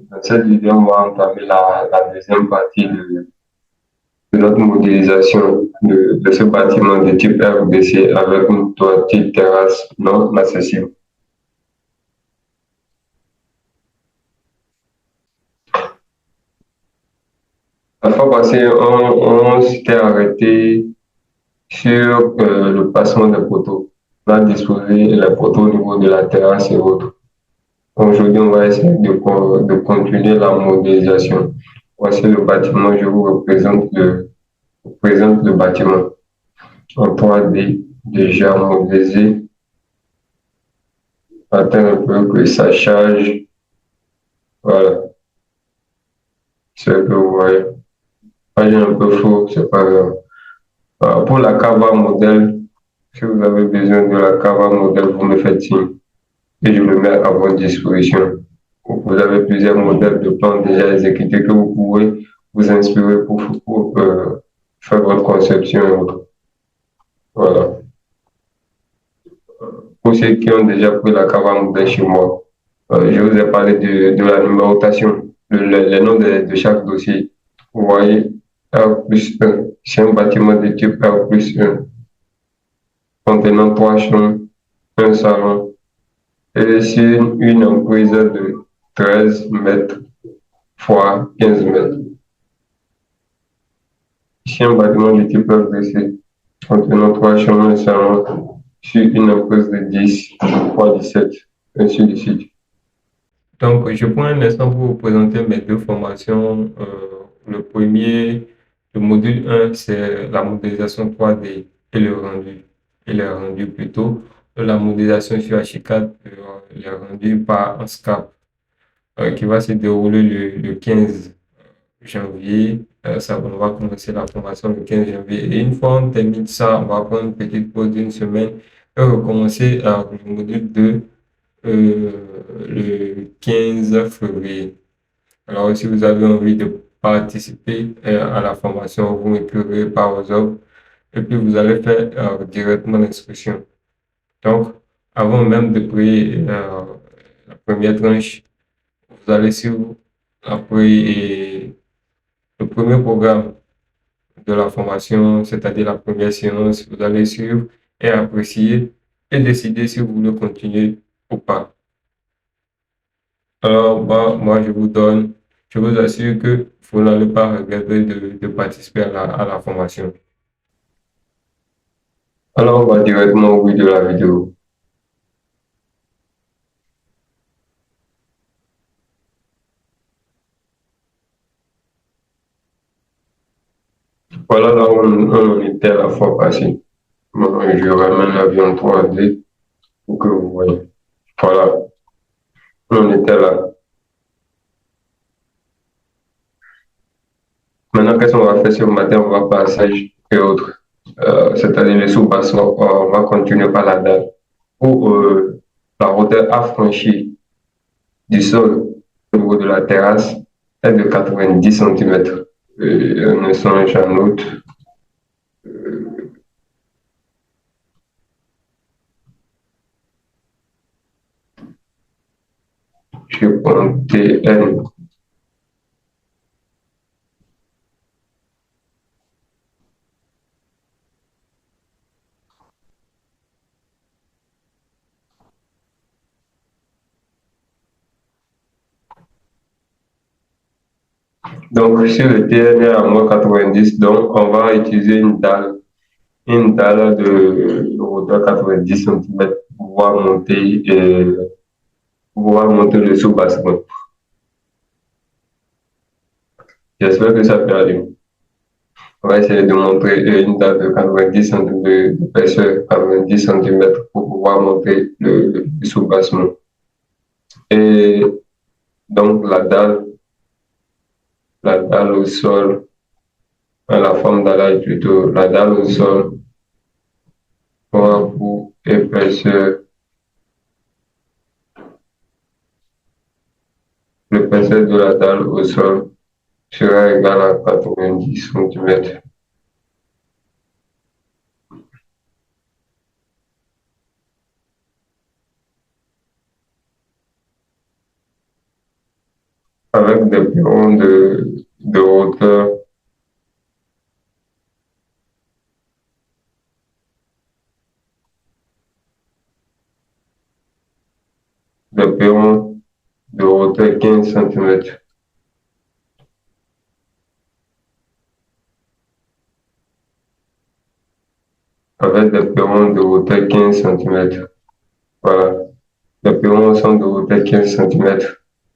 Dans cette vidéo, on va entamer la deuxième partie de notre modélisation de ce bâtiment de type RBC avec une toiture terrasse non accessible. La fois passée, on s'était arrêté sur le placement des poteaux. On a disposé les poteaux au niveau de la terrasse et autres. Aujourd'hui, on va essayer de continuer la modélisation. Voici le bâtiment, je vous présente le bâtiment en 3D déjà modélisé. Attends un peu que ça charge. Voilà, c'est ce que vous voyez. Là, j'ai un peu faux, c'est pas grave. Pour la cava modèle, si vous avez besoin de la cava modèle, vous me faites signe et je le mets à votre disposition. Vous avez plusieurs modèles de plans déjà exécutés que vous pouvez vous inspirer pour faire votre conception et autres. Voilà. Pour ceux qui ont déjà pris la cava modèle chez moi, je vous ai parlé de la numérotation, les noms de chaque dossier. Vous voyez, R plus 1, c'est un bâtiment de type R plus 1, contenant trois chambres, un salon, et sur une emprise de 13 mètres fois 15 mètres. Ici, un bâtiment de type RBC, contenant trois chambres, un salon, sur une emprise de 10 fois 17, ainsi de suite. Donc, je prends un instant pour vous présenter mes deux formations. Le premier, le module 1, c'est la modélisation 3D et le rendu plutôt. La modélisation sur Archicad, le rendu par un SCAP, qui va se dérouler le 15 janvier. On va commencer la formation le 15 janvier. Et une fois on termine ça, on va prendre une petite pause d'une semaine et recommencer le module 2 le 15 février. Alors, si vous avez envie de participer à la formation, vous m'écrivez par WhatsApp et puis vous allez faire directement l'inscription. Donc, avant même de payer la première tranche, vous allez sur après le premier programme de la formation, c'est-à-dire la première séance, vous allez suivre et apprécier et décider si vous voulez continuer ou pas. Alors, moi, je vous assure que vous n'allez pas regretter de participer à la formation. Alors, on va directement au bout de la vidéo. Voilà là où on en était la fois passée. Bon, je ramène l'avion 3D pour que vous voyez. Voilà, on était là. Maintenant, qu'est-ce qu'on va faire ce matin? On va passage et autres. C'est-à-dire les sous-bassements, on va continuer par la dalle. Pour la hauteur affranchie du sol au niveau de la terrasse est de 90 cm. Un instant, j'en note. Je prends TN. Donc, sur le TN est à moins 90, donc on va utiliser une dalle de hauteur 90 cm pour pouvoir monter le sous-bassement. J'espère que ça peut aller. On va essayer de montrer une dalle de 90 cm d'épaisseur, 90 cm pour pouvoir monter le sous-bassement. Et donc, la dalle au sol, la forme d'allage plutôt, la dalle au sol aura pour épaisseur, l'épaisseur de la dalle au sol sera égale à 90 cm. avec des perrons de hauteur des perrons de hauteur 15 cm. Avec des perrons de hauteur 15 cm. Voilà. Les perrons sont de hauteur 15 cm.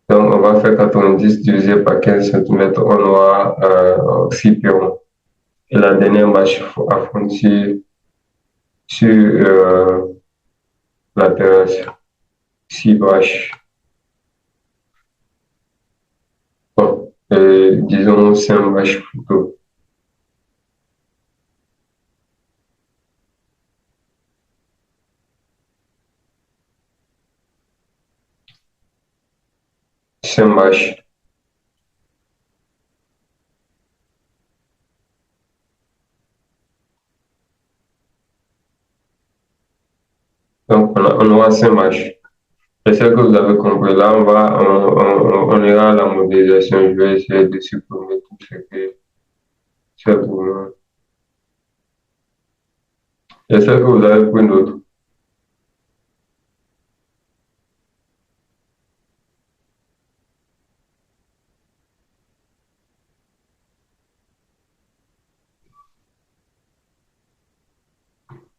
Donc, on va faire 90 divisé par 15 cm. On aura 6 perrons. Et la dernière marche à franchir sur la terrasse. 6 marches. Bon, disons 5 marches plutôt. Cinq marches. Donc, on aura 5 marches. J'espère que vous avez compris. Là, on ira à la modélisation. Je vais essayer de supprimer tout ce que c'est pour moi. J'espère que vous avez pris note.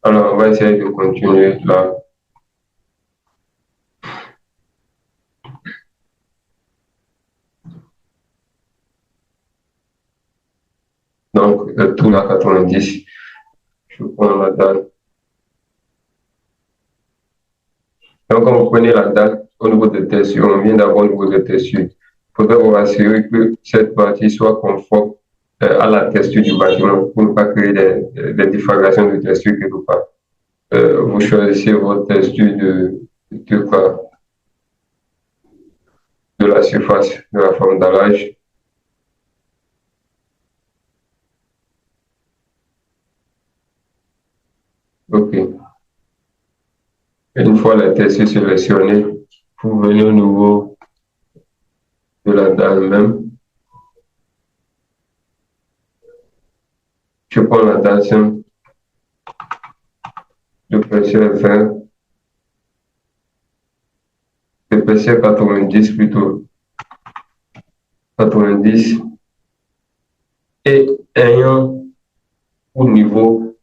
Alors, on va essayer de continuer là. Donc, le tour à 90. Je prends la dalle. Donc, quand vous prenez la dalle au niveau de texture, on vient d'avoir au niveau de texture. Il faudrait vous assurer que cette partie soit conforme à la texture du bâtiment pour ne pas créer des défragrations de texture quelque part. Vous choisissez votre texture de la surface, de la forme d'allage. OK. Et une fois la texture sélectionnée, vous venez au niveau de la dalle même. Je prends la dalle simple. L'épaisseur 20. L'épaisseur 90 plutôt. 90. Et ayant au niveau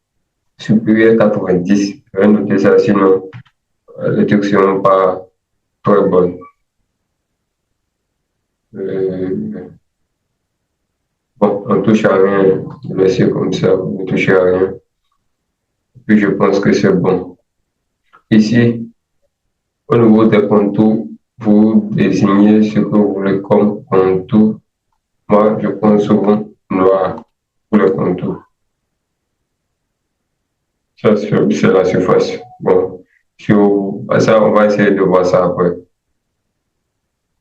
supérieur 90. Je vais noter ça, sinon les trucs ne seront pas très bonnes. Bon, on ne touche à rien. Laissez comme ça, vous ne touchez à rien. Puis je pense que c'est bon. Ici, au niveau des contours, vous désignez ce que vous voulez comme contour. Moi, je prends souvent noir pour les contours. Ça, c'est la surface. Bon, ça, on va essayer de voir ça après.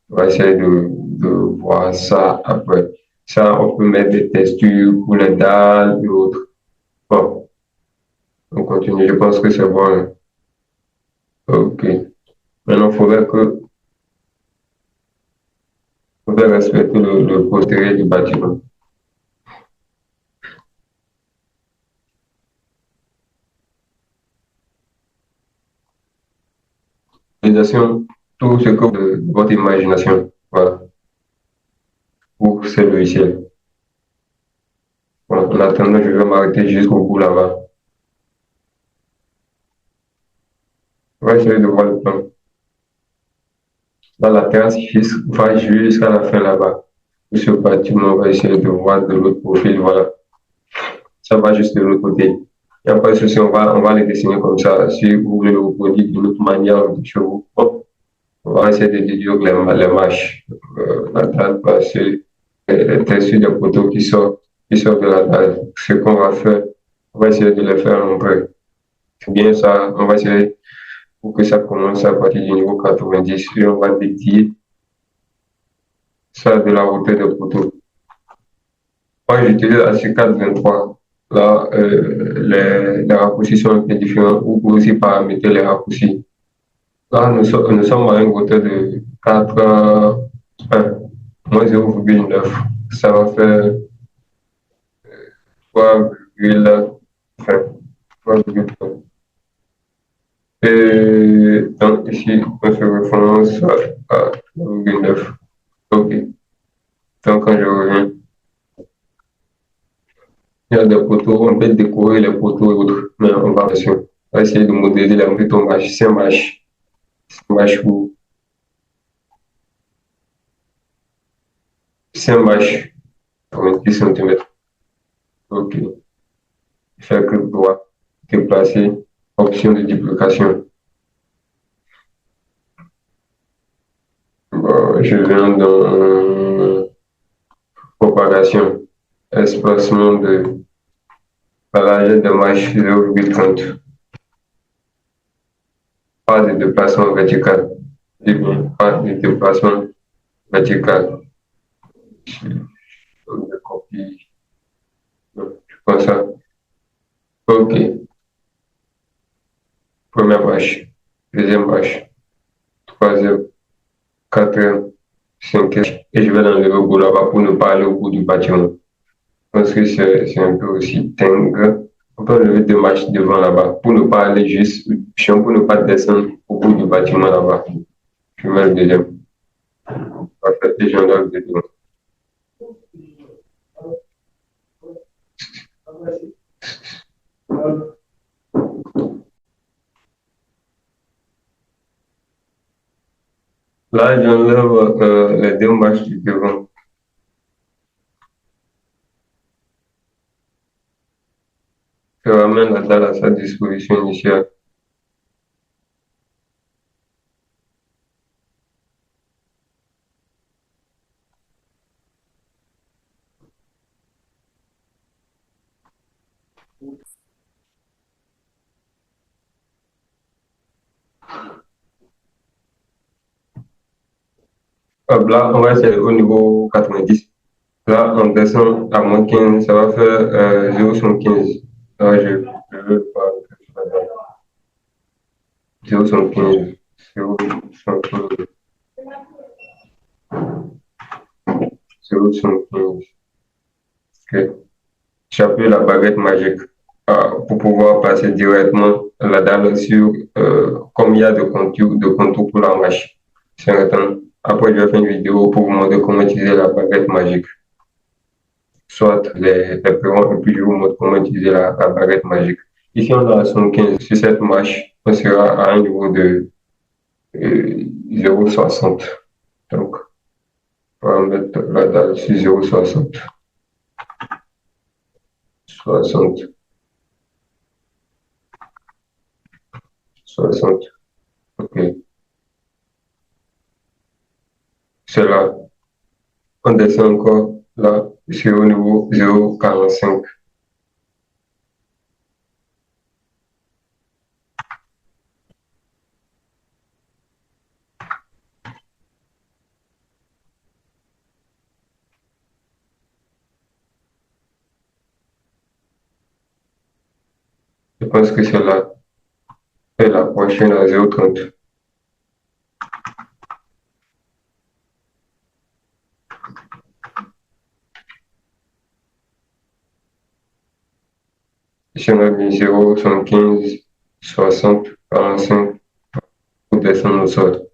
On va essayer de voir ça après. Ça, on peut mettre des textures pour les dalles et autres. Bon, on continue. Je pense que c'est bon. Hein. OK. Maintenant, il faudrait respecter le postérieur du bâtiment. Tout ce que de votre imagination. Voilà. Pour ces logiciels. Bon, en attendant, je vais m'arrêter jusqu'au bout là-bas. On va essayer de voir le plan. Dans la terrasse va jusqu'à la fin là-bas. Ce bâtiment, on va essayer de voir de l'autre profil. Voilà. Ça va juste de l'autre côté. Il n'y a pas de souci, on va les dessiner comme ça. Si vous voulez le reproduire d'une autre manière, chez vous, bon, on va essayer de déduire les marches. La dalle, c'est les textures des poteaux qui sortent de la dalle. Ce qu'on va faire, on va essayer de les faire en vrai. C'est bien ça, on va essayer pour que ça commence à partir du niveau 90 et on va dédier ça de la hauteur des poteaux. Moi, j'utilise la C423. Là, les raccourcis sont un peu différents. Vous pouvez aussi paramétrer les raccourcis. Là, nous sommes à une hauteur de 4, 1. moins 0,9. Ça va faire 3,5. Et donc ici, on se référence à 0,9. OK. Donc quand je reviens, il y a des poteaux, on peut décorer les poteaux et autres, mais on va essayer de modéliser la montée c'est un match où c'est un match pour 20 cm. OK. Faire clic droit, déplacer, option de duplication. Bon, je viens dans propagation, espacement de la largeur de match 0,30. Pas de déplacement vertical. Eh bien, pas de déplacement vertical. Je copie. Je pense ça. OK. Première vache. Deuxième vache. Troisième. Quatrième. Cinquième. Et je vais l'enlever au bout là-bas pour ne pas aller au bout du bâtiment. Parce que c'est un peu aussi dingue. On peut enlever deux marches devant là-bas pour ne pas aller juste, pour ne pas descendre au bout du bâtiment là-bas. Je mets le deuxième. Parfait. Et j'enlève le deuxième. Là, j'enlève les deux marches du devant. Je ramène la dalle à sa disposition initiale. Hop, là, on va essayer au niveau 90. Là, on descend à moins 15, ça va faire 0,75. Là, je veux pas que je fasse ça. 0,75. 0,75. 0,75. Ok. J'appuie la baguette magique pour pouvoir passer directement la dalle sur, comme il y a de contour pour la mâche. C'est un temps. Après, je vais faire une vidéo pour vous montrer comment utiliser la baguette magique. Soit les prévents, et puis je vous montre comment utiliser la baguette magique. Ici, on a 75. Sur cette mâche, on sera à un niveau de 0,60. Donc, on va mettre la dalle sur 0,60. 60. 60. OK. C'est là. On descend encore là, c'est au niveau 0,45. Je pense que c'est là. Et la prochaine à 0,30. Ici, on a mis 0,75, 60, 45 pour descendre au sol.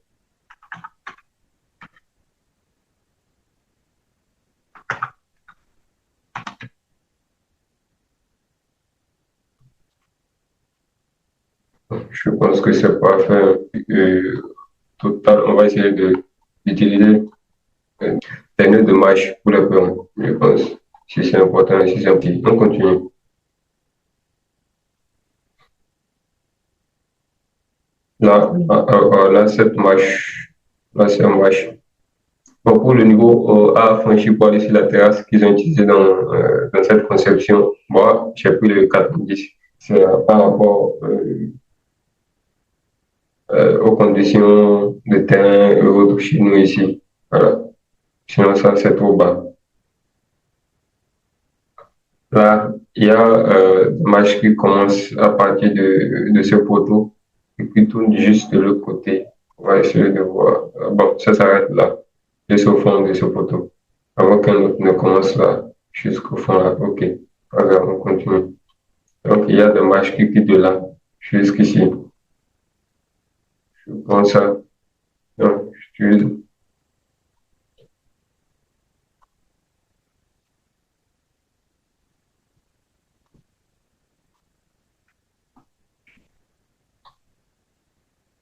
Je pense que c'est parfait. Total, on va essayer d'utiliser les nœuds de marche pour le plan. Je pense. Si c'est important, si c'est un petit. On continue. Là, cette marche, là, c'est une marche. Bon, pour le niveau A franchi pour aller sur la terrasse qu'ils ont utilisé dans cette conception, moi, j'ai pris le 90. C'est par rapport aux conditions de terrain et autres chez nous ici. Voilà. Sinon, ça, c'est trop bas. Là, il y a des matchs qui commencent à partir de ce poteau et qui tournent juste de l'autre côté. On va essayer de voir. Bon, ça s'arrête là. juste au fond de ce poteau. Avant qu'un autre ne commence là, jusqu'au fond là. Ok. Pas grave, on continue. Donc, il y a des marches qui quittent de là jusqu'ici. Je prends ça. Donc, j'utilise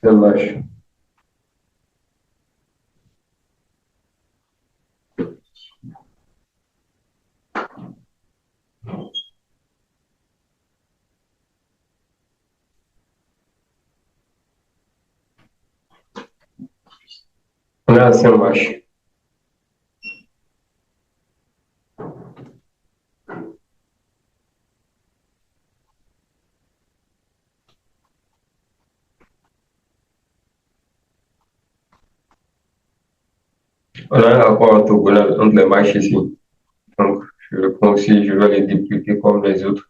ces marches. On a 5 marches. On a un rapport orthogonal entre les marches ici. Donc, je le prends aussi, je vais les dupliquer comme les autres.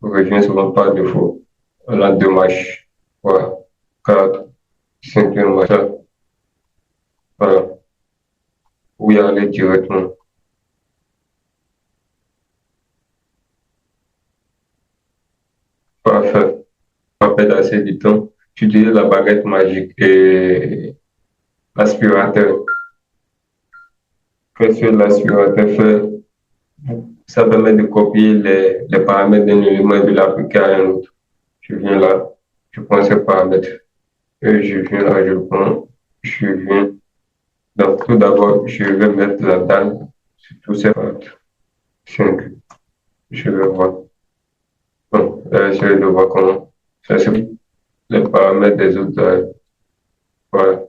On revient souvent par défaut. On a 2 marches. Voilà. 4, 5e marche. Voilà. Où y aller directement. Parfait. Pas perdre assez de temps. J'utilise la baguette magique et l'aspirateur. Qu'est-ce que l'aspirateur fait? Ça permet de copier les paramètres d'un élément et de l'appliquer à un autre. Je viens là, je prends ces paramètres. Et je viens là, je prends, je viens. Donc, tout d'abord, je vais mettre la dalle sur tous ces paramètres. 5. Je vais voir. Bon, là, j'essaie de voir comment. Ça, c'est les paramètres des autres. Voilà.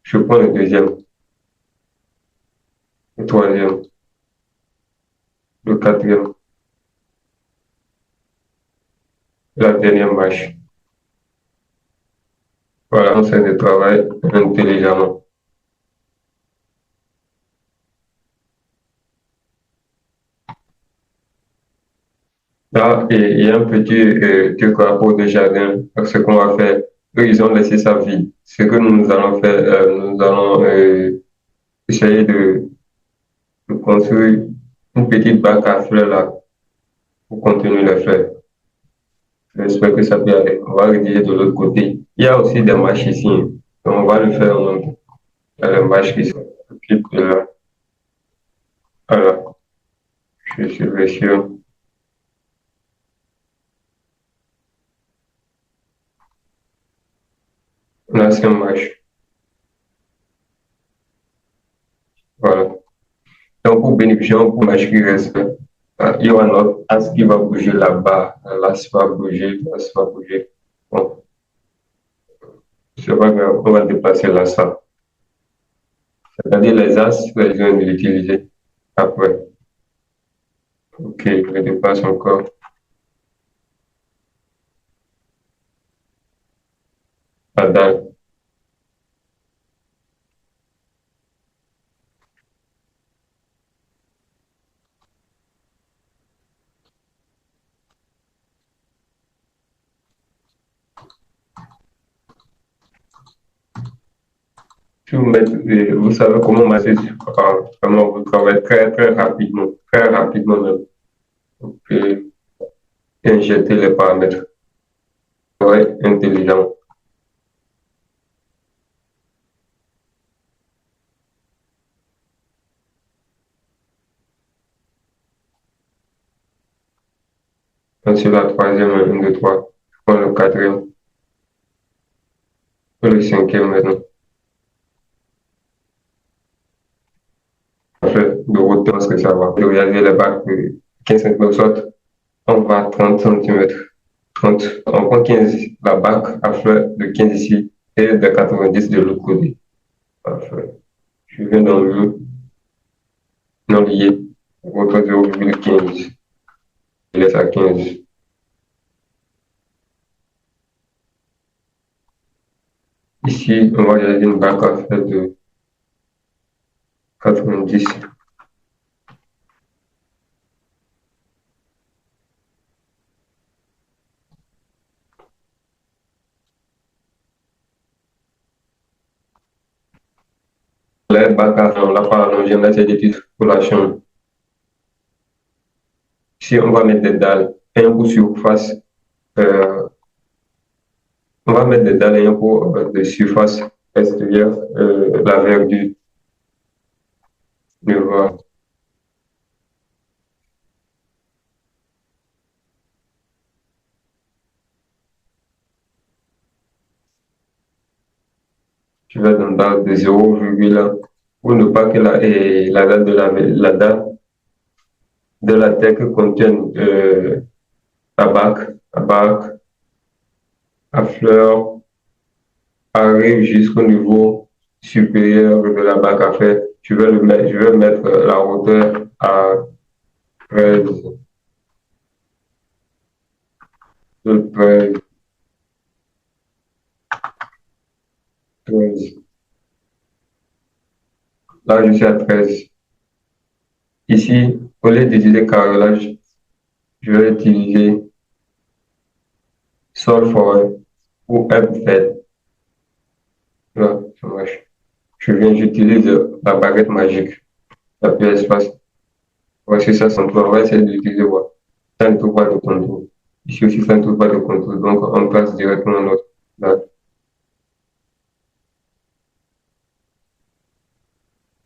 Je prends le deuxième, le troisième, le quatrième, la dernière marche. Voilà, on sait de travail intelligemment. Là, il y a un petit truc à rapport de jardin. Ce qu'on va faire, eux, ils ont laissé ça vide. Ce que nous allons faire, nous allons essayer de construire une petite bac à fleurs là pour contenir les fleurs. J'espère que ça peut aller. On va rédiger de l'autre côté. Il y a aussi des marches ici, hein. Donc, on va le faire en même temps. Il y a les marches qui sont de là. Alors, je suis sûr. On a 5 marches. Voilà. Donc, pour bénéficier pour marche qui reste, il y aura notre as qui va bouger là-bas. Là, ça va bouger, là, ça va bouger. Bon, c'est pas grave, on va déplacer là, ça. C'est-à-dire les as, les gens de l'utiliser après. Ok, je déplace encore. La dalle. Si vous, mettez, vous savez comment masser, comment vous travaillez très, très rapidement même. Vous pouvez injecter les paramètres. Ouais, intelligent. Ensuite, la troisième, 1, 2, 3. Je prends le quatrième, le cinquième maintenant. En fait, de haute parce que ça va. Regardez les bacs de 15 cm, soit on va à 30 cm. 30. On prend 15, la bac à fleur de 15 ici et de 90 de l'autre côté. Parfait. Je viens dans le non lié, votre 0,15. Je laisse à 15. Ici, on va regarder une bac à fleur de 90. Là, les bacs à on l'a pas allongé, on a essayé d'études pour la chambre. Si on va mettre des dalles, un coup surface, euh, on va mettre des dalles et un coup de surface extérieure, la verdure. Je vois. Tu vas dans dalle de 0,1 pour ne pas que la dalle la dalle de la terre contienne tabac, à fleurs, arrive jusqu'au niveau supérieur de la bac à fer. Je vais mettre la hauteur à 13, 13, 13. Là, je suis à 13. Ici, au lieu d'utiliser carrelage, je vais utiliser sol forêt ou herbe verte. Là, ça marche. J'utilise la baguette magique, la pièce espace. Voici ça, son tour. On va essayer d'utiliser, voilà. Ça ne trouve pas de contour. Ici aussi, ça ne trouve pas de contour. Donc, on place directement notre. Là.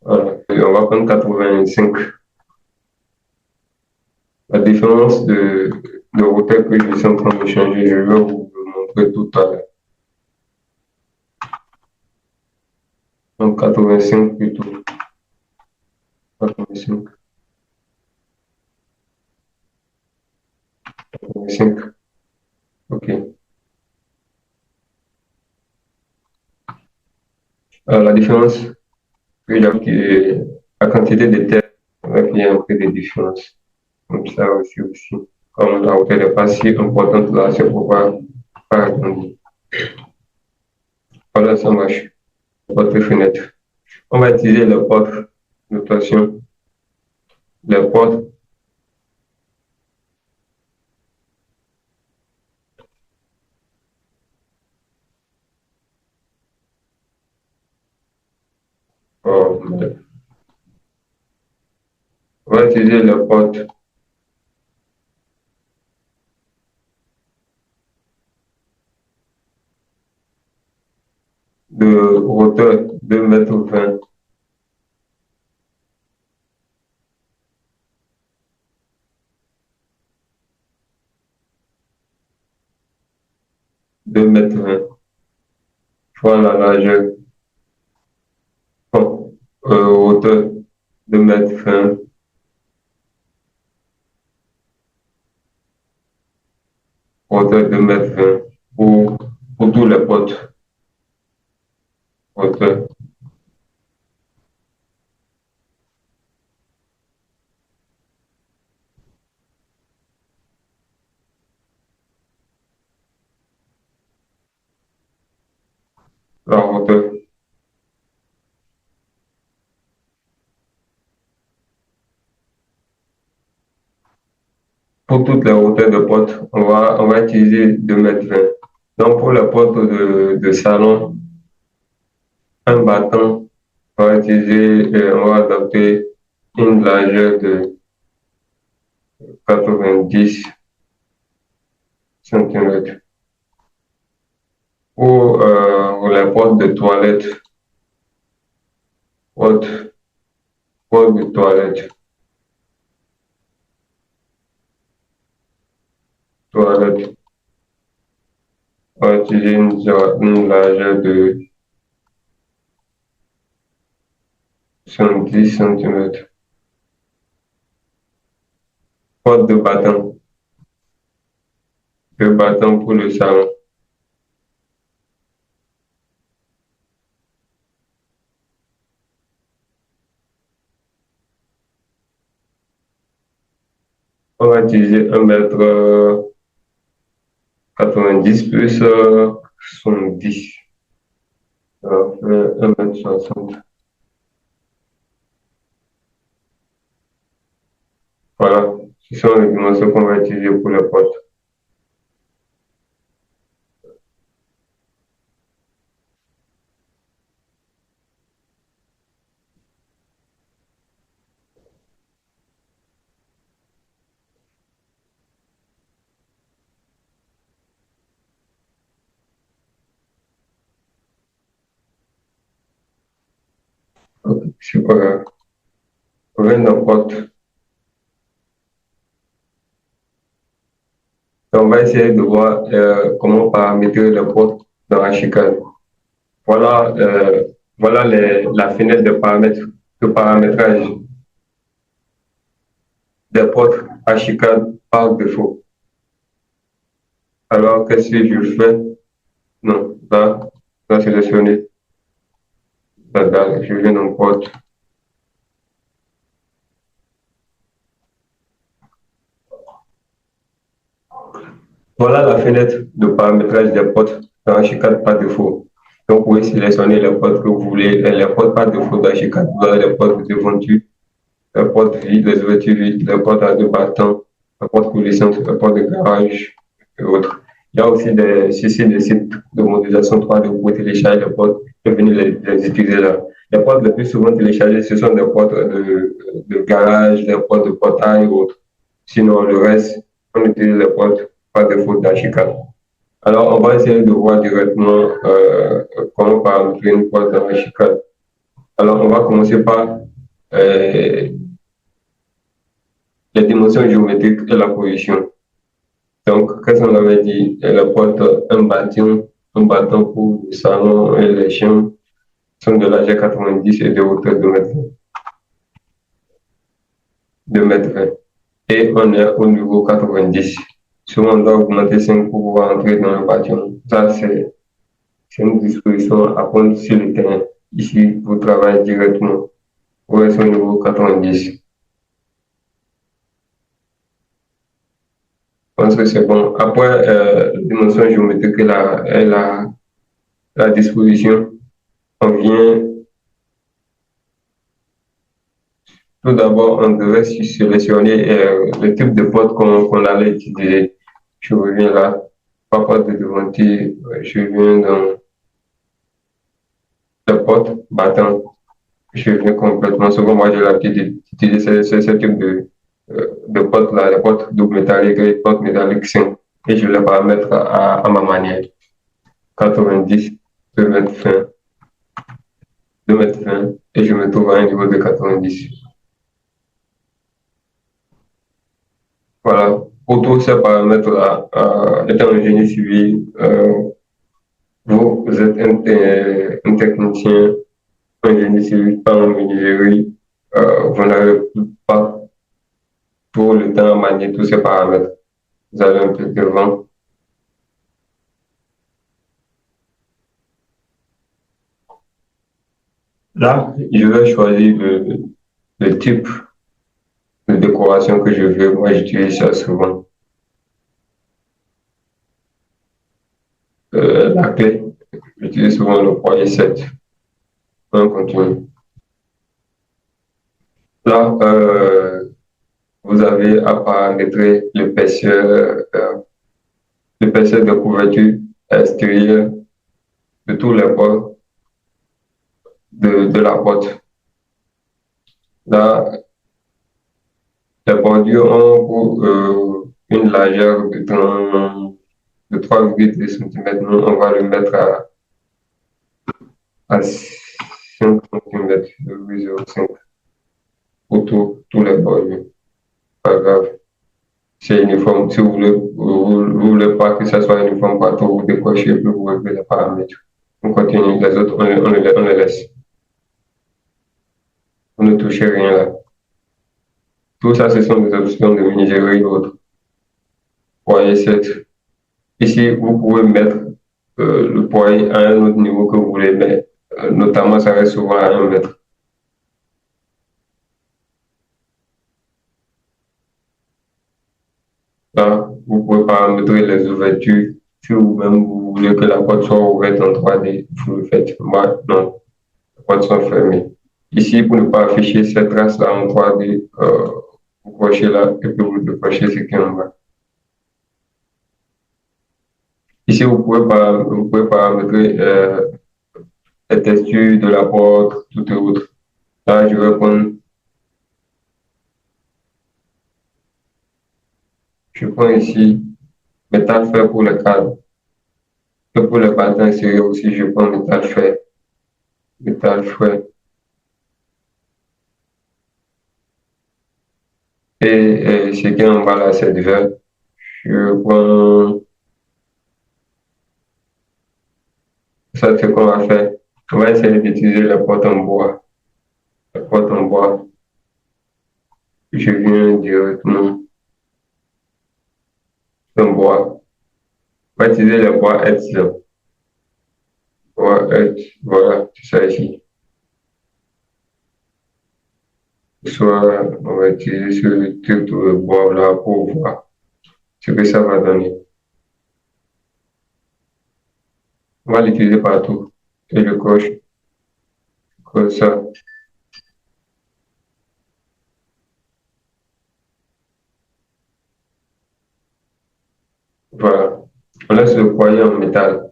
Voilà. Et on va prendre 85. La différence de hauteur que je suis en train de changer, je vais vous le montrer tout à l'heure. Donc, 85 plutôt. 85. 85. OK. La différence, la quantité de terre, il y a un peu de différence. Comme ça aussi. Comme la hauteur n'est pas si importante là, c'est pourquoi pas attendre. Voilà, ça marche. Porte fenêtre. On va utiliser les portes. Notation. Les portes. Oh, on va utiliser les portes de hauteur 2,20 m. 2,20 m fois la largeur. Bon, hauteur 2,20 m, hauteur 2,20 m pour tous les portes. Hauteur, la hauteur. Pour toutes les hauteurs de porte, on va utiliser 2,20 m. Donc, pour la porte de salon, un bâton, on va adapter une largeur de 90 cm. Pour les portes de toilette, porte, porte de toilette, toilette, on va utiliser une largeur de 70 cm. Porte de bâton pour le salon. On va utiliser 1,90 m plus 70. Ça va faire 1,60 m. Voilà, ce sont les dimensions qu'on va utiliser pour les portes. C'est pas grave. On vient dans porte. On va essayer de voir comment paramétrer les portes dans la chicane. Voilà, voilà la fenêtre de paramétrage des portes à chicane par défaut. Alors, qu'est-ce que je fais? Non, là, sélectionner la dalle. Je viens dans porte. Voilà la fenêtre de paramétrage des portes dans Archicad par défaut. Donc, vous pouvez sélectionner les portes que vous voulez, les portes par défaut d'Archicad. Vous avez les portes de devanture, les portes vides, les ouvertures vides, les portes à deux battants, les portes coulissantes, les portes de garage et autres. Il y a aussi des sites de modélisation 3D, vous pouvez télécharger les portes et venir les utiliser là. Les portes les plus souvent téléchargées, ce sont des portes de garage, des portes de portail ou autres. Sinon, le reste, on utilise les portes par défaut d'Archicad. Alors, on va essayer de voir directement comment paramétrer une porte dans Archicad. Alors, on va commencer par les dimensions géométriques et la position. Donc, qu'est-ce qu'on avait dit? La porte, un bâton pour le salon et les chiens sont de largeur 90 et de hauteur de 2 mètres 20. Et on est au niveau 90. Souvent, on doit augmenter 5 pour pouvoir entrer dans le bâtiment. Ça, c'est une disposition à prendre sur le terrain. Ici, vous travaillez directement. Vous êtes au niveau 90. Je pense que c'est bon. Après, la dimension géométrique et la disposition, on vient. Tout d'abord, on devait sélectionner le type de porte qu'on allait utiliser. Je reviens là, pas porte de devanture, je viens dans la porte battant. Je viens complètement. Souvent, moi, j'ai l'habitude d'utiliser ce type de porte là, les portes double métalliques, les portes métalliques 5. Et je les paramètre à ma manière. 90, 2 mètres fin, 2 mètres fin, et je me trouve à un niveau de 90. Voilà. Pour tous ces paramètres-là, étant un génie civil, vous êtes un technicien, un génie civil, pas en menuiserie, vous n'avez pas tout le temps à manier tous ces paramètres. Vous avez un peu de vent. Là, je vais choisir le type de décoration que je veux. Moi, j'utilise ça souvent. La clé, j'utilise souvent le poignet 7. On continue. Là, vous avez à paramétrer l'épaisseur de couverture extérieure de tous les bords de la porte. Là, les bordures ont une largeur de 3,2 cm. Nous, on va le mettre à 5 cm, 2,05 pour tous les bordures. Pas grave. C'est uniforme. Si vous voulez pas que ça soit uniforme partout, vous décochez et puis vous réglez les paramètres. On continue. Les autres, on les laisse. Vous ne touchez rien là. Tout ça, ce sont des options de menuiserie ou autres. Poignet 7. Ici, vous pouvez mettre le poignet à un autre niveau que vous voulez, mais notamment, ça reste souvent à 1 mètre. Là, vous pouvez paramétrer les ouvertures. Si vous-même vous voulez que la porte soit ouverte en 3D, vous le faites. Moi, non, les portes sont fermées. Ici, pour ne pas afficher cette trace-là en 3D, vous cochez là et puis vous décrochez ce qui est en bas. Ici, vous pouvez paramétrer les textures de la porte, tout et autres. Là, je vais prendre. Je prends ici métal fer pour le cadre. Et pour les battants extérieurs aussi, je prends métal fer. Métal fer. Et ce qui est en bas là, c'est du verre. Je prends, ça c'est qu'on va faire. On va essayer d'utiliser la porte en bois. La porte en bois. Je viens directement en bois. On va utiliser le bois Edge là. Bois Edge, voilà, c'est ça ici. Soit on va utiliser ce truc de bois là pour voir ce que ça va donner. On va l'utiliser partout. Et je coche comme ça. Voilà. On laisse le foyer en métal.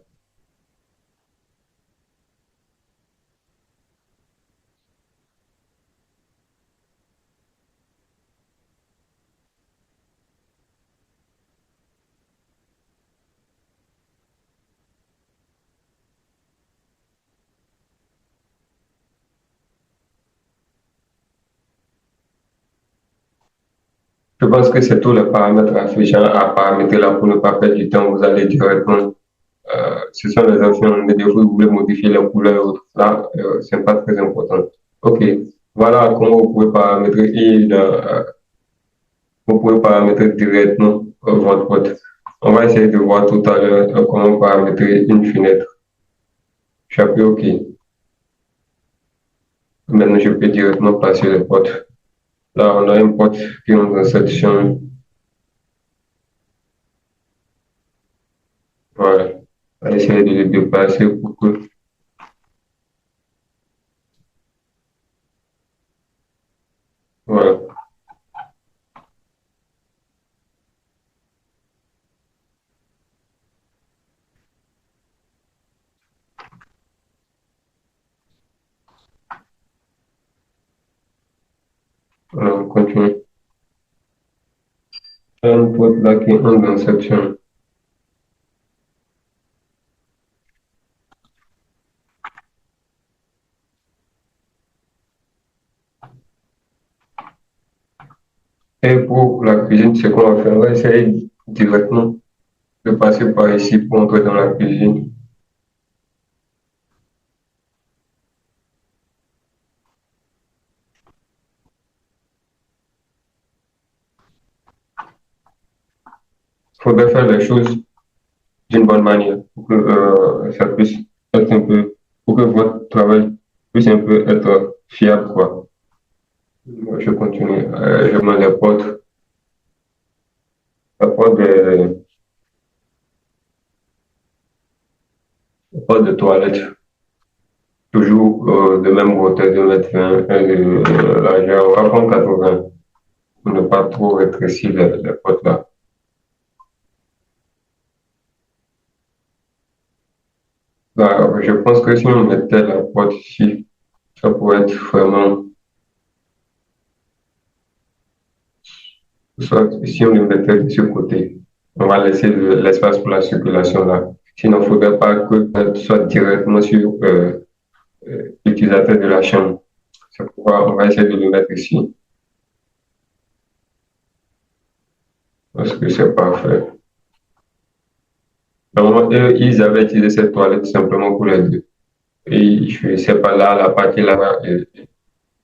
Je pense que c'est tous les paramètres affichants à paramétrer là pour ne pas perdre du temps. Vous allez directement. Ce sont les options. Mais des fois, vous voulez modifier les couleurs et autres. Là, c'est pas très important. OK. Voilà comment vous pouvez paramétrer. Vous pouvez paramétrer directement votre porte. On va essayer de voir tout à l'heure comment paramétrer une fenêtre. J'appuie OK. Maintenant, je peux directement passer les portes. Là, on a une porte qui est dans cette chambre. Voilà. On va essayer de le déplacer pour que. Voilà. Voilà, on continue. Une porte là qui entre dans cette chambre. Et pour la cuisine, ce qu'on va faire, on va essayer directement de passer par ici pour entrer dans la cuisine. Il faudrait faire les choses d'une bonne manière pour que ça puisse être un peu, pour que votre travail puisse un peu être fiable, quoi. Je continue. Je mets la porte de toilette, toujours de même hauteur, 2,20 m, largeur, on va prendre 80 pour ne pas trop rétrécir les portes là. Là, je pense que si on mettait la porte ici, ça pourrait être vraiment, soit si on le mettait de ce côté, on va laisser l'espace pour la circulation là. Sinon, il ne faudrait pas que ça soit directement sur l'utilisateur de la chambre. C'est pourquoi on va essayer de le mettre ici. Parce que c'est parfait. Normalement, eux, ils avaient utilisé cette toilette simplement pour les deux. Et je ne sais pas là, la partie là-bas,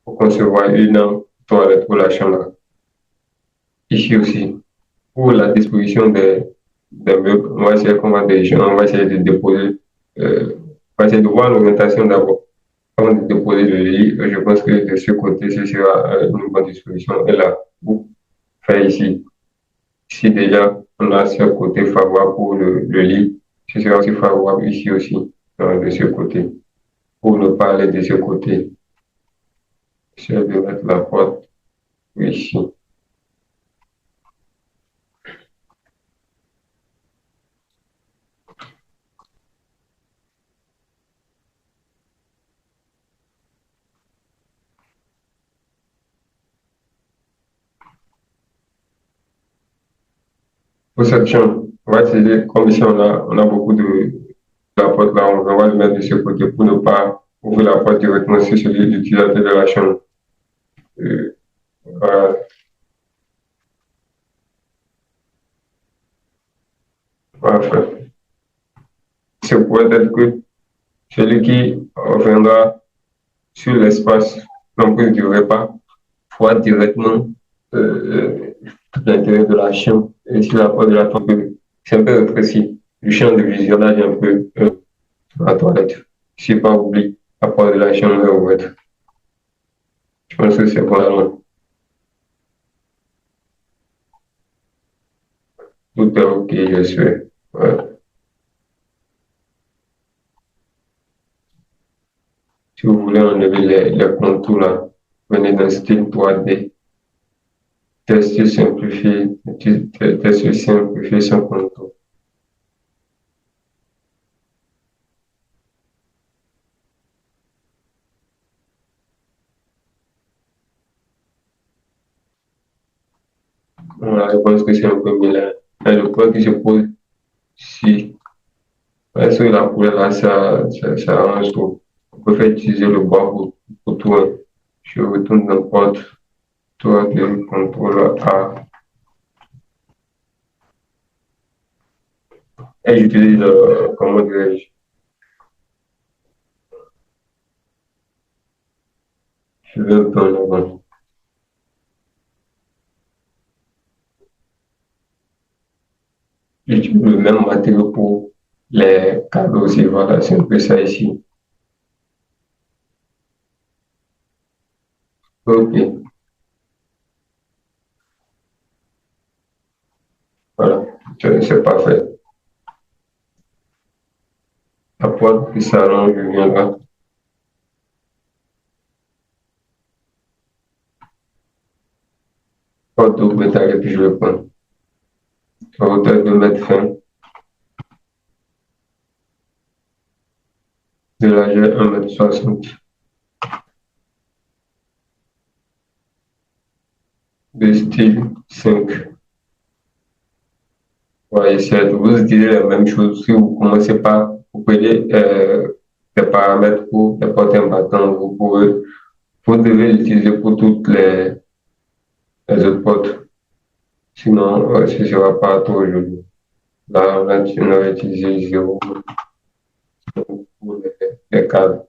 pour concevoir une toilette pour la chambre. Ici aussi, pour la disposition des meubles, on va essayer on va essayer de déposer, on va essayer de voir l'orientation d'abord. Avant de déposer le lit, je pense que de ce côté, ce sera une bonne disposition. Et là, vous faites ici. Ici déjà, on a ce côté favorable pour le lit. Ce sera aussi favorable ici aussi, de ce côté. Pour ne pas aller de ce côté, je vais mettre la porte ici. Pour cette chambre, on va essayer, comme ici on a beaucoup de la porte là, on va le mettre de ce côté pour ne pas ouvrir la porte directement sur celui de l'utilisateur de la chambre. Voilà. Parfait. C'est pour être que celui qui reviendra sur l'espace, l'emprise du repas, voit directement tout l'intérieur de la chambre et sur la porte de la toilette. C'est un peu rétréci. Le champ de visionnage est un peu dans la toilette. Je n'ai pas oublié la porte de la chambre est ouverte. Je pense que c'est pour la langue. Tout est OK, je suis. Ouais. Si vous voulez enlever les contours là, venez dans le style 3D. Tester simplifié, tester simplifié sans contour. Voilà, je pense que c'est un peu mieux là. Mais le point qui se pose, si est-ce que la couleur là, ça arrange trop. On peut faire utiliser le bois pour tout. Hein. Je retourne dans le porte, toi, le contrôle A. Et j'utilise, comment dirais-je, je vais un peu en avant. J'utilise le même matériau pour les câbles aussi. Voilà, c'est un peu ça ici. OK, voilà, c'est parfait. La pointe qui s'allonge, je viens là. Porte double taille et puis je le prends. À hauteur de mètre fin, de largeur 1,60 m, de style 5. Ouais, vous utilisez la même chose. Si vous commencez par, vous prenez des paramètres pour les portes importantes, vous devez l'utiliser pour toutes les autres portes. Sinon, ce ne sera pas trop joli. Là, tu n'aurais utilisé 0 pour les câbles.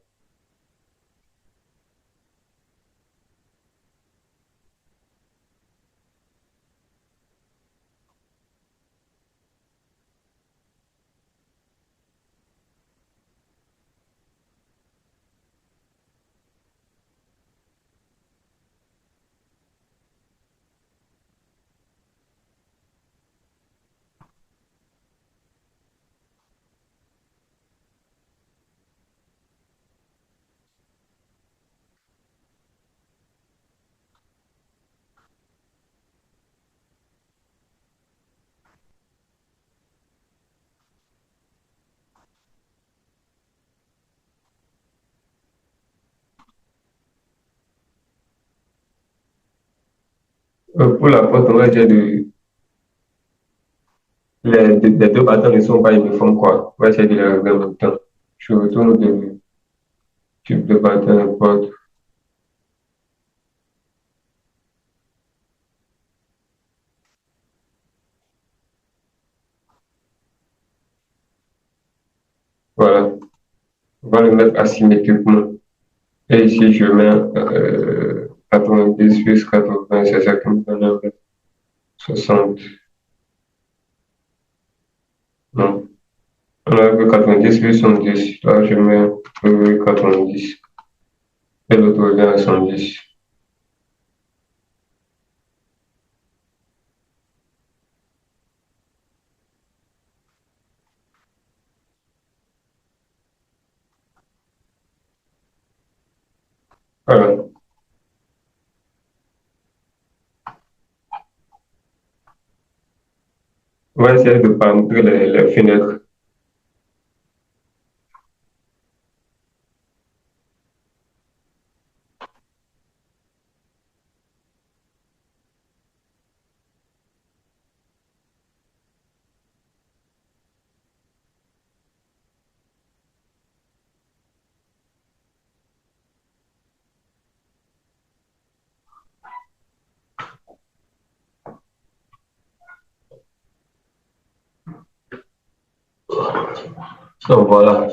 Pour la porte, on va dire les deux bâtons ne sont pas uniformes, quoi. On va essayer de les régler en même temps. Je retourne au début. Type de bâton, de porte. Voilà. On va le mettre asymétriquement. Et ici, je mets 90 plus 80, c'est ça qui me donne un peu 60. Non. On a que 90 plus 70. Là, je mets 90. Et l'autre revient à 110. Voilà. On va essayer de paramétrer les fenêtres. Donc voilà.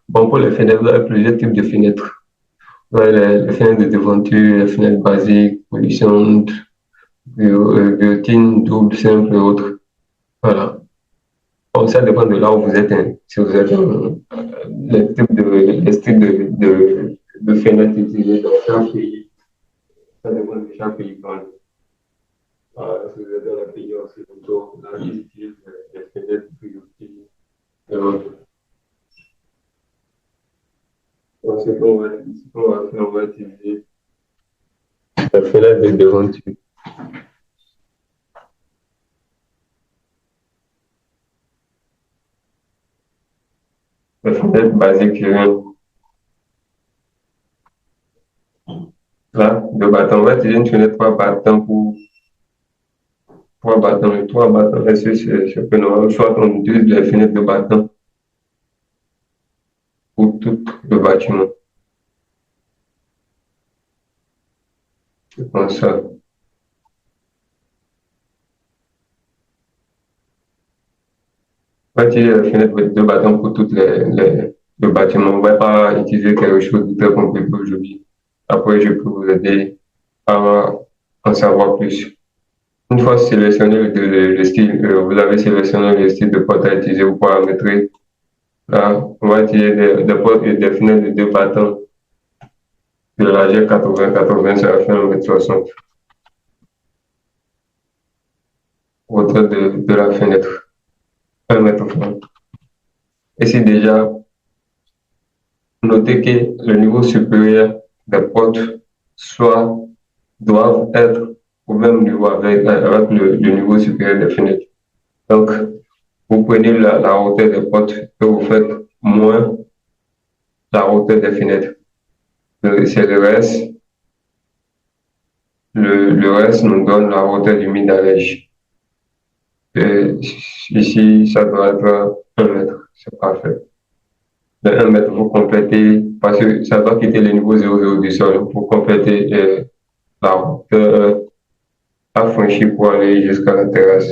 Bon, pour les fenêtres, vous avez plusieurs types de fenêtres. Vous avez les fenêtres de devanture, les fenêtres basiques, polissantes, guillotine, double, simple et autres. Voilà. Bon, ça dépend de là où vous êtes. Hein. Si vous êtes les styles de fenêtres utilisés dans chaque pays, ça dépend de chaque pays. Si vous êtes dans les pays occidentaux, là, ils utilisent les fenêtres guillotine et autres. Donc, ce qu'on va faire, on va utiliser la fenêtre de devanture. La fenêtre basique, là, de bâton. On va utiliser une fenêtre 3 battants pour 3 battants. Les 3 battants, c'est que nous, soit on utilise les fenêtres de bâton pour tout le bâtiment. C'est comme ça. On va utiliser les fenêtres de bâton pour tout le bâtiment. On ne va pas utiliser quelque chose de très compliqué aujourd'hui. Après, je peux vous aider à en savoir plus. Une fois sélectionné le style, vous avez sélectionné le style de porte à utiliser, vous paramétrez. Là, on va utiliser des portes et des fenêtres de 2 battants de la G80-80, ça va faire 1,60 m hauteur de la fenêtre, 1,30 m. Et c'est déjà noté que le niveau supérieur des portes soit doivent être au même niveau avec le niveau supérieur des fenêtres. Donc, vous prenez la hauteur des portes et vous faites moins la hauteur des fenêtres. C'est le reste. Le reste nous donne la hauteur du midallège. Ici, ça doit être 1 mètre. C'est parfait. De 1 mètre, vous complétez, parce que ça doit quitter le niveau 0,0 du sol pour compléter la hauteur à franchir pour aller jusqu'à la terrasse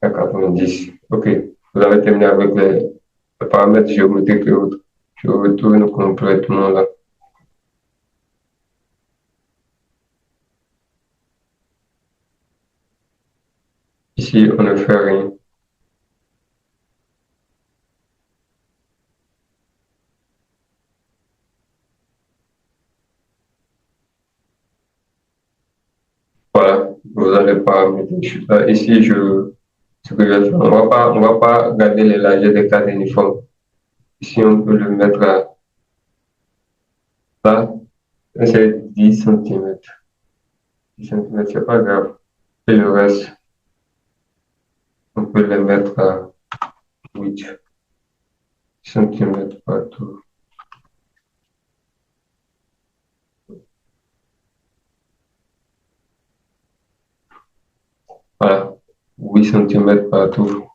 à 90. OK. Vous avez terminé avec les paramètres géométriques et autres. Je retourne complètement là. Ici, on ne fait rien. Voilà, vous allez pas mettre. Ici, ce que je vais faire, on va pas garder les largeurs des cadres uniformes. Ici, on peut le mettre là, c'est 10 cm. 10 cm, c'est pas grave. Et le reste, on peut le mettre à 8 cm partout. Voilà, 8 cm partout.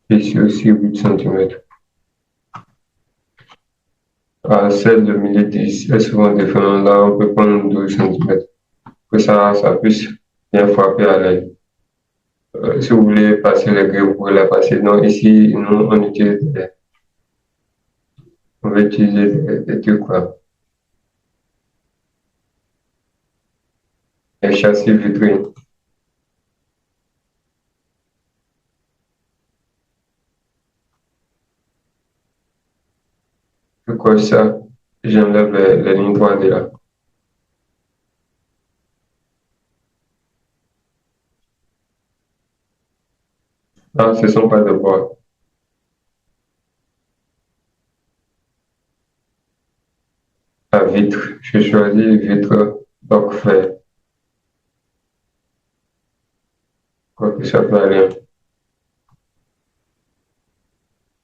Ici aussi 8 cm. Celle de milieu est souvent différente. Là, on peut prendre 12 cm. Que ça puisse bien frapper à l'œil. Si vous voulez passer les grilles, vous pouvez la passer. Donc ici, nous, on va utiliser des trucs là. Les châssis vitrines. Je coche ça, j'enlève les lignes droites de là. Ah, ce ne sont pas de bois. La vitre, je choisis vitre doc fer. Quoi que ça peut aller.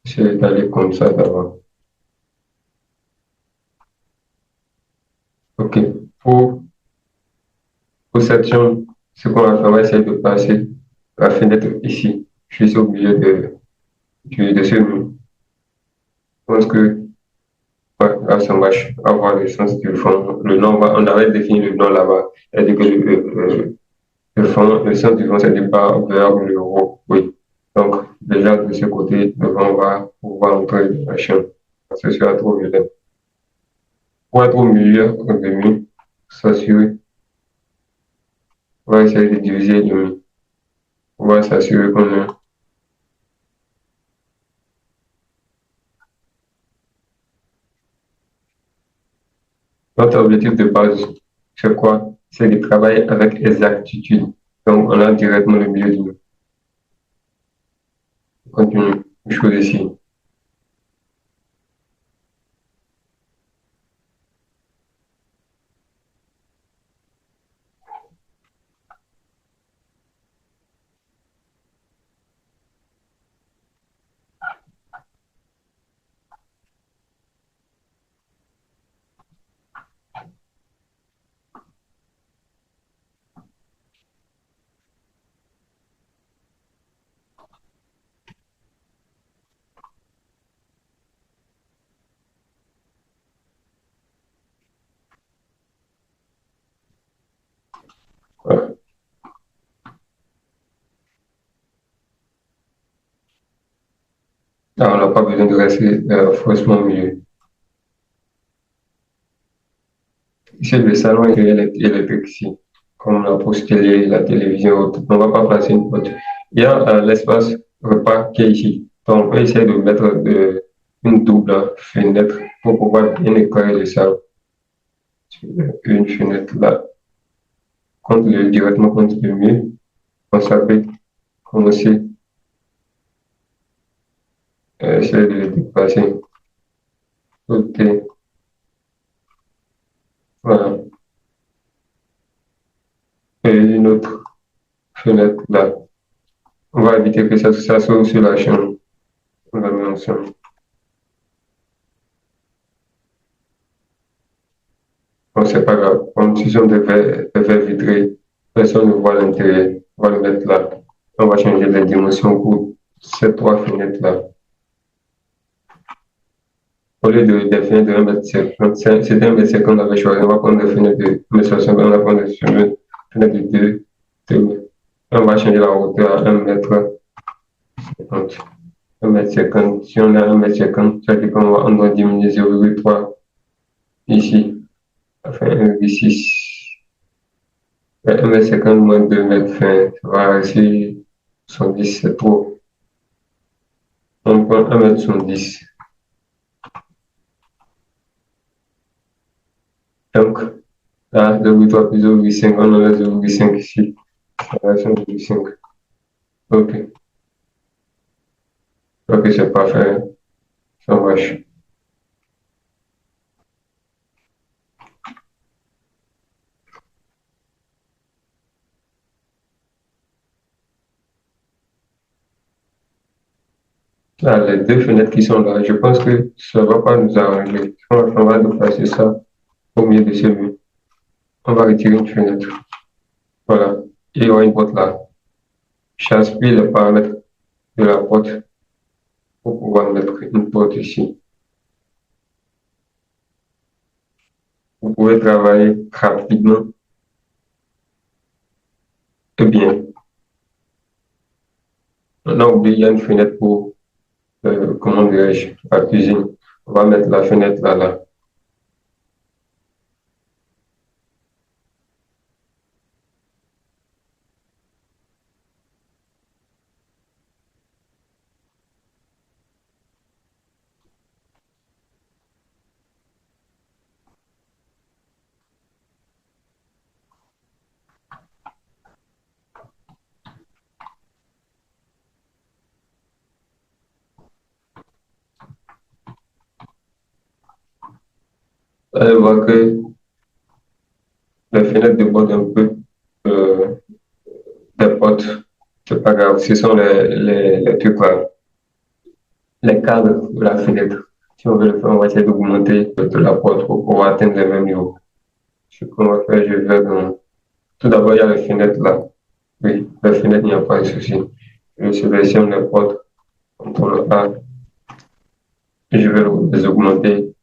J'essaie d'aller comme ça d'abord. OK. Pour cette chambre, ce qu'on va faire, on va essayer de passer la fenêtre ici. Je suis au milieu de ce mur. Je pense que Ouais, là, ça marche. Avoir le sens du fond. Le nom, on avait défini le nom là-bas. C'est-à-dire que le fond, le sens du fond, c'est de bas vers le haut. Oui. Donc, déjà, de ce côté, le vent va pouvoir entrer dans la chambre. Ce sera trop violent. Pour être au milieu, au demi, s'assurer. On va essayer de diviser le demi. On va s'assurer qu'on a. Notre objectif de base, c'est quoi? C'est de travailler avec exactitude. Donc, on a directement le milieu du mot. On continue. Une chose ici. Voilà. Là, on n'a pas besoin de rester forcément au milieu. Ici, le salon est électrique ici, comme la poste télé, la télévision. On ne va pas placer une porte. Il y a l'espace repas qui est ici. Donc, on peut essayer de mettre une double fenêtre pour pouvoir bien éclairer le salon. Une fenêtre là, directement contre le mur. On s'appelle commencer essayer de le déplacer. Ok, voilà. Et une autre fenêtre là. On va éviter que ça s'ouvre sur la chambre. On va mettre ensemble. Bon, c'est pas grave. Comme si sont des verres vitrés, personne ne voit l'intérieur. On va le mettre là. On va changer les dimensions pour ces trois fenêtres-là. Au lieu des fenêtres de 1,50 m, c'était 1,50 m qu'on avait choisi. On va prendre des fenêtres de 1,60 m, on va prendre des fenêtres de 2 On va changer la hauteur à 1,50 m. 1,50 m. Si on a 1,50 m, ça veut dire qu'on doit diminuer 0,3 ici. Ça fait 1,6. 1,50 m moins 2 m, ça va rester 70, c'est trop. On prend 1,70 m. Donc, là, 0,3 plus 0,5, on enlève 0,5 ici. Ça reste 0,5. Ok. Ok, c'est parfait. Ça marche. Là, les deux fenêtres qui sont là, je pense que ça ne va pas nous arranger. On va déplacer ça au milieu de celui. On va retirer une fenêtre. Voilà. Et il y aura une porte là. J'aspire les paramètres de la porte pour pouvoir mettre une porte ici. Vous pouvez travailler rapidement et bien. On a oublié, il y a une fenêtre pour, comment dirais-je, la cuisine. On va mettre la fenêtre là. Là, je vois que les fenêtres débordent un peu euh, des portes. C'est pas grave. Ce sont les trucs là, les cadres de la fenêtre. Si on veut le faire, on va essayer d'augmenter de la porte pour pouvoir atteindre le même niveau. Ce qu'on va faire, je vais dans... Tout d'abord, il y a les fenêtres là. Oui, les fenêtres, il n'y a pas de souci. Je sélectionne les portes, contrôle A, et je vais les augmenter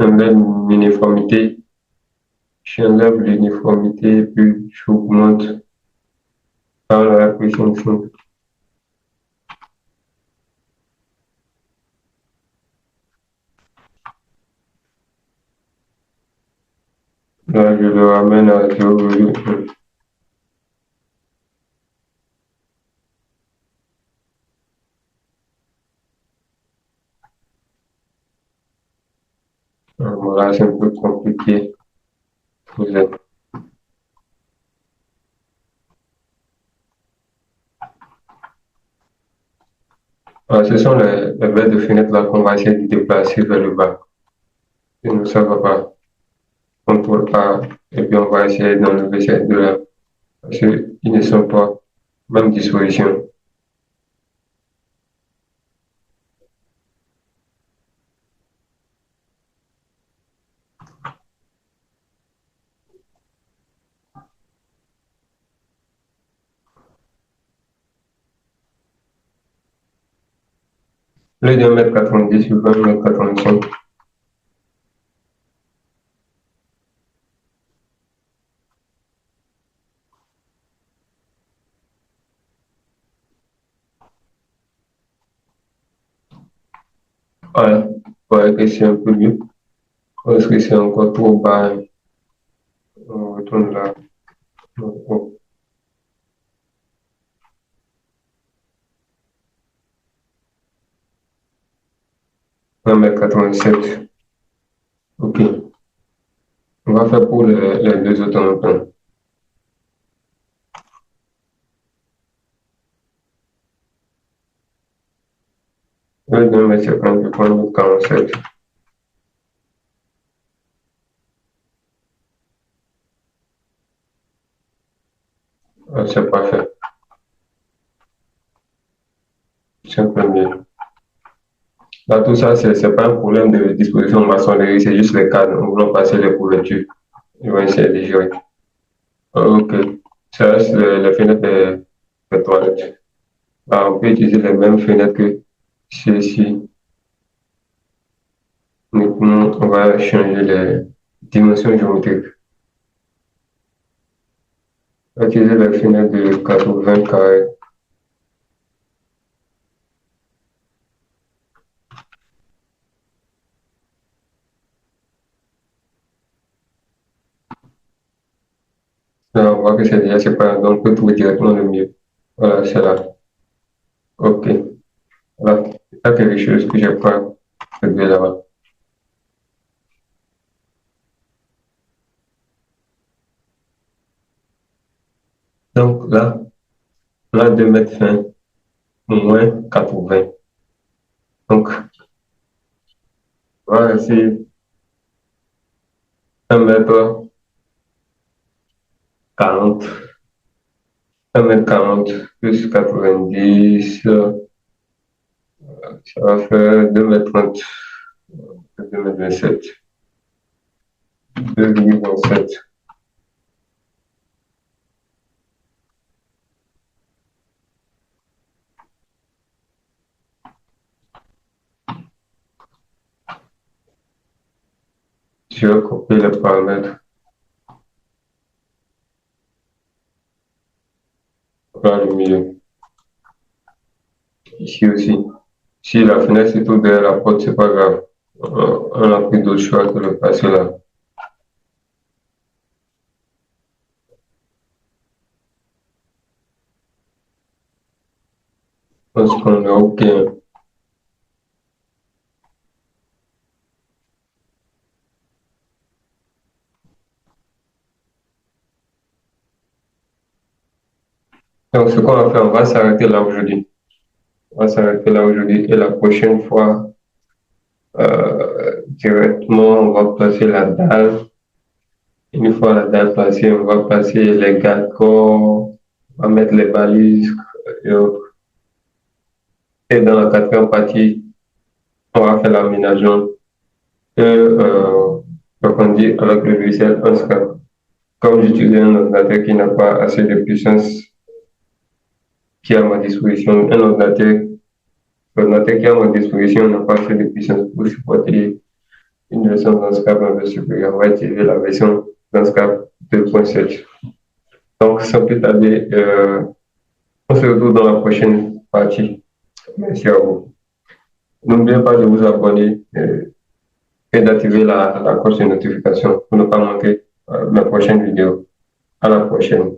l'uniformité, j'enlève l'uniformité, puis j'augmente dans la pression simple. Là, je le ramène à 0,1. Voilà, c'est un peu compliqué. Ce sont les verres de fenêtre là qu'on va essayer de déplacer vers le bas. Et nous, ça va pas. On ne contrôle pas. Et puis, on va essayer d'enlever ces deux-là. Parce qu'ils ne sont pas même disposition. Le 2,90 m sur 20,85 m. Voilà. Ouais, que c'est un peu mieux. Est-ce que c'est encore trop bas? On retourne là. Oh, 1,87 m. OK. On va faire pour les deux autres en même temps. Le 2,50 m, je prends le 47. C'est parfait. C'est un peu mieux. Là, tout ça, c'est pas un problème de disposition maçonnerie, c'est juste les cadres. Nous voulons passer les couvertures. Ils vont essayer de gérer. OK. Ça reste les fenêtres des toilettes. On peut utiliser les mêmes fenêtres que ceci. Maintenant, on va changer les dimensions géométriques. On va utiliser les fenêtres de 80 carrés. Là, on voit que c'est déjà séparé, donc on peut trouver directement le mieux. Voilà, c'est là. OK. Voilà. Il y a quelque chose que je prends là-bas. Donc là, on a 2 m fin, moins 80. Donc, voilà, c'est 1 m 40. 1 m 40 plus 90, ça va faire 2 m 30. 2 m 27. 2,27. Je vais copier les paramètres. Voilà le milieu. Ici aussi. Si la fenêtre se trouve derrière la porte, c'est pas grave. On a pris d'autres choix que le passer là. Je pense qu'on est OK. Donc, ce qu'on va faire, on va s'arrêter là aujourd'hui. On va s'arrêter là aujourd'hui et la prochaine fois, directement, on va placer la dalle. Une fois la dalle placée, on va placer les garde-corps, on va mettre les balises et autres. Et dans la quatrième partie, on va faire l'aménagement. Donc on dit avec le logiciel OnSCAD. Comme j'utilise un ordinateur qui n'a pas assez de puissance qui est à ma disposition, l'ordinateur qui est à ma disposition n'a pas assez de puissance pour supporter une version Landscape un peu supérieure. On va utiliser la version Landscape 2.7. Donc, sans plus tarder, on se retrouve dans la prochaine partie. Merci à vous. N'oubliez pas de vous abonner et d'activer la cloche de notification pour ne pas manquer la prochaine vidéo. À la prochaine.